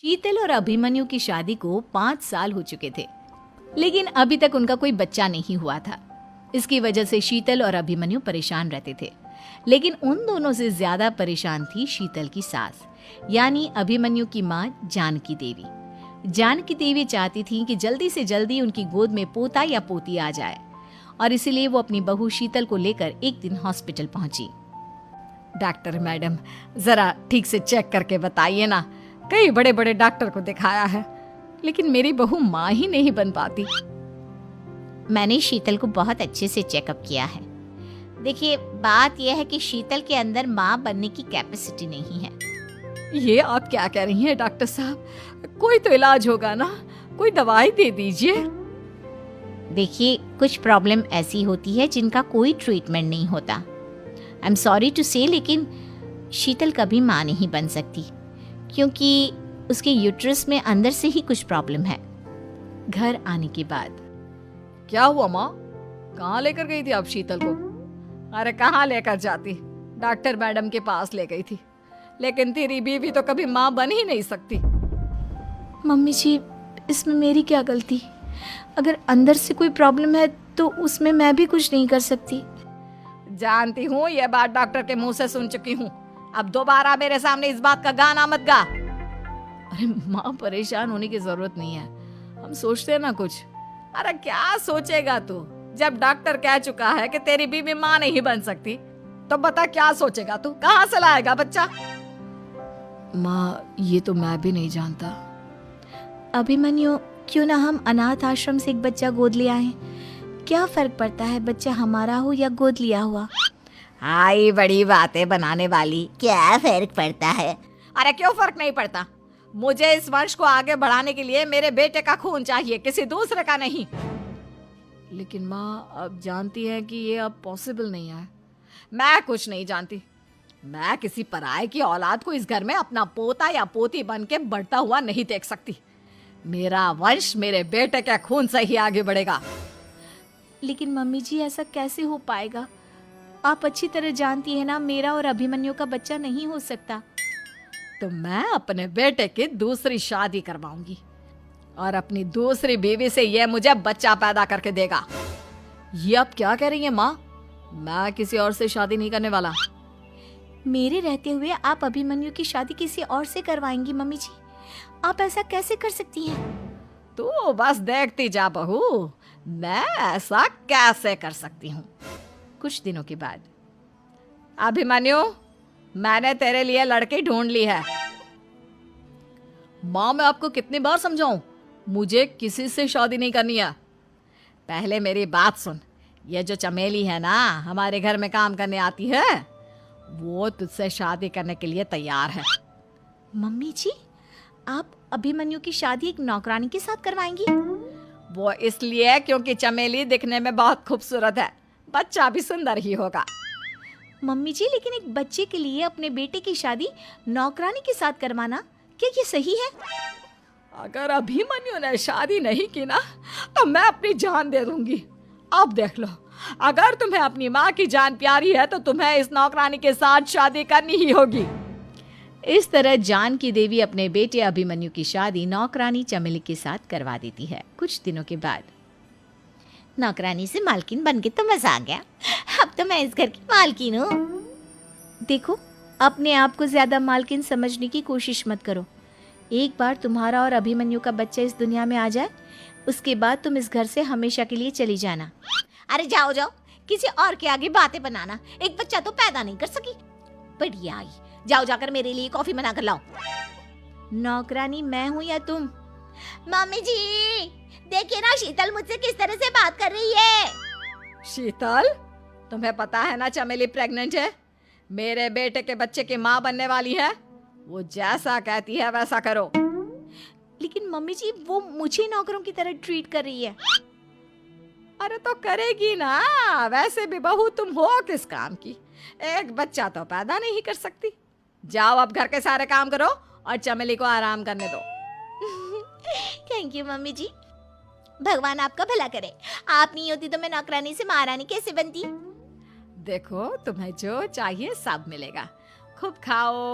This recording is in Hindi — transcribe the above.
शीतल और अभिमन्यु की शादी को 5 साल हो चुके थे, लेकिन अभी तक उनका कोई बच्चा नहीं हुआ था। इसकी वजह से शीतल और अभिमन्यु परेशान रहते थे, लेकिन उन दोनों से ज्यादा परेशान थी शीतल की सास, यानी अभिमन्यु की माँ जानकी देवी। जानकी देवी चाहती थी कि जल्दी से जल्दी उनकी गोद में पोता या पोती आ जाए, और इसीलिए वो अपनी बहू शीतल को लेकर एक दिन हॉस्पिटल पहुंची। डॉक्टर मैडम, जरा ठीक से चेक करके बताइए ना। कई बड़े बड़े डॉक्टर को दिखाया है, लेकिन मेरी बहू माँ ही नहीं बन पाती। मैंने शीतल को बहुत अच्छे से चेकअप किया है। देखिए, बात यह है कि शीतल के अंदर माँ बनने की कैपेसिटी नहीं है। ये आप क्या कह रही हैं डॉक्टर साहब? कोई तो इलाज होगा ना, कोई दवाई दे दीजिए। देखिए, कुछ प्रॉब्लम ऐसी होती है जिनका कोई ट्रीटमेंट नहीं होता। आई एम सॉरी टू से, लेकिन शीतल कभी माँ नहीं बन सकती, क्योंकि उसके यूट्रस में अंदर से ही कुछ प्रॉब्लम है। घर आने के बाद क्या हुआ माँ? कहाँ लेकर गई थी आप शीतल को? अरे कहाँ लेकर जाती, डॉक्टर मैडम के पास ले गई थी, लेकिन तेरी बीवी तो कभी माँ बन ही नहीं सकती। मम्मी जी, इसमें मेरी क्या गलती? अगर अंदर से कोई प्रॉब्लम है तो उसमें मैं भी कुछ नहीं कर सकती। जानती हूँ, ये बात डॉक्टर के मुंह से सुन चुकी हूँ। अब दोबारा मेरे सामने इस बात का गाना मत गा। अरे माँ, परेशान होने की जरूरत नहीं है, हम सोचते हैं ना कुछ। अरे क्या सोचेगा तू? जब डॉक्टर कह चुका है कि तेरी बीवी माँ नहीं बन सकती, तो बता क्या सोचेगा तू? कहाँ से लाएगा बच्चा? माँ, ये तो मैं भी नहीं जानता। अभिमन्यु, क्यों ना हम अनाथ आश्रम से एक बच्चा गोद ले आए? क्या फर्क पड़ता है बच्चा हमारा हो या गोद लिया हुआ? आई बड़ी बातें बनाने वाली। क्या फर्क पड़ता है? अरे क्यों फर्क नहीं पड़ता? मुझे इस वंश को आगे बढ़ाने के लिए मेरे बेटे का खून चाहिए, किसी दूसरे का नहीं। लेकिन माँ, आप जानती हैं कि ये अब पॉसिबल नहीं है। मैं कुछ नहीं जानती। मैं किसी पराये की औलाद को इस घर में अपना पोता या पोती बन के बढ़ता हुआ नहीं देख सकती। मेरा वंश मेरे बेटे के खून से ही आगे बढ़ेगा। लेकिन मम्मी जी, ऐसा कैसे हो पाएगा? आप अच्छी तरह जानती है ना, मेरा और अभिमन्यु का बच्चा नहीं हो सकता। तो मैं अपने बेटे की दूसरी शादी करवाऊंगी, और अपनी दूसरी बीवी से यह मुझे बच्चा पैदा करके देगा। ये आप क्या कह रही हैं माँ? मैं किसी और से शादी नहीं करने वाला। मेरे रहते हुए आप अभिमन्यु की शादी किसी और से करवाएंगी? मम्मी जी, आप ऐसा कैसे कर सकती हैं? तू बस देखती जा बहू, मैं ऐसा कैसे कर सकती हूँ। कुछ दिनों के बाद, अभिमन्यु, मैंने तेरे लिए लड़की ढूंढ ली है। माँ, मैं आपको कितनी बार समझाऊं, मुझे किसी से शादी नहीं करनी है। पहले मेरी बात सुन। ये जो चमेली है ना, हमारे घर में काम करने आती है, वो तुझसे शादी करने के लिए तैयार है। मम्मी जी, आप अभिमन्यु की शादी एक नौकरानी के साथ करवाएंगी? वो इसलिए क्योंकि चमेली दिखने में बहुत खूबसूरत है, बच्चा भी सुंदर ही होगा। मम्मी जी, लेकिन एक बच्चे के लिए अपने बेटे की शादी नौकरानी के साथ करवाना, क्या ये सही है? अगर अभिमन्यु ने शादी नहीं की ना, तो मैं अपनी जान दे दूंगी। अब देख लो, अगर तुम्हें अपनी माँ की जान प्यारी है तो तुम्हें इस नौकरानी के साथ शादी करनी ही होगी। इस तरह जानकी देवी अपने बेटे अभिमन्यु की शादी नौकरानी चमेली के साथ करवा देती है। कुछ दिनों के बाद, नौकरानी से मालकिन बन के तो मजा आ गया। अब तो मैं इस घर की मालकिन हूँ। देखो, अपने आप को ज्यादा मालकिन समझने की कोशिश मत करो। एक बार तुम्हारा और अभिमन्यु का बच्चा इस दुनिया में आ जाए, उसके बाद तुम इस घर से हमेशा के लिए चली जाना। अरे जाओ जाओ, किसी और के आगे बातें बनाना। एक बच्चा तो पैदा नहीं कर सकी, बढ़िया आई। जाओ, जाकर मेरे लिए कॉफी बना कर लाओ। नौकरानी मैं हूँ या तुम? मम्मी जी, देखिए ना, शीतल मुझसे किस तरह से बात कर रही है। शीतल, तुम्हें पता है ना चमेली प्रेग्नेंट है, मेरे बेटे के बच्चे की माँ बनने वाली है। वो जैसा कहती है वैसा करो। लेकिन मम्मी जी, वो मुझे नौकरों की तरह ट्रीट कर रही है। अरे तो करेगी ना, वैसे भी बहू तुम हो किस काम की? एक बच्चा तो पैदा नहीं कर सकती। जाओ, अब घर के सारे काम करो और चमेली को आराम करने दो। थैंक यू मम्मी जी, भगवान आपका भला करे। आप नहीं होती तो मैं नौकरानी से महारानी कैसे बनती? देखो, तुम्हें जो चाहिए सब मिलेगा। खूब खाओ।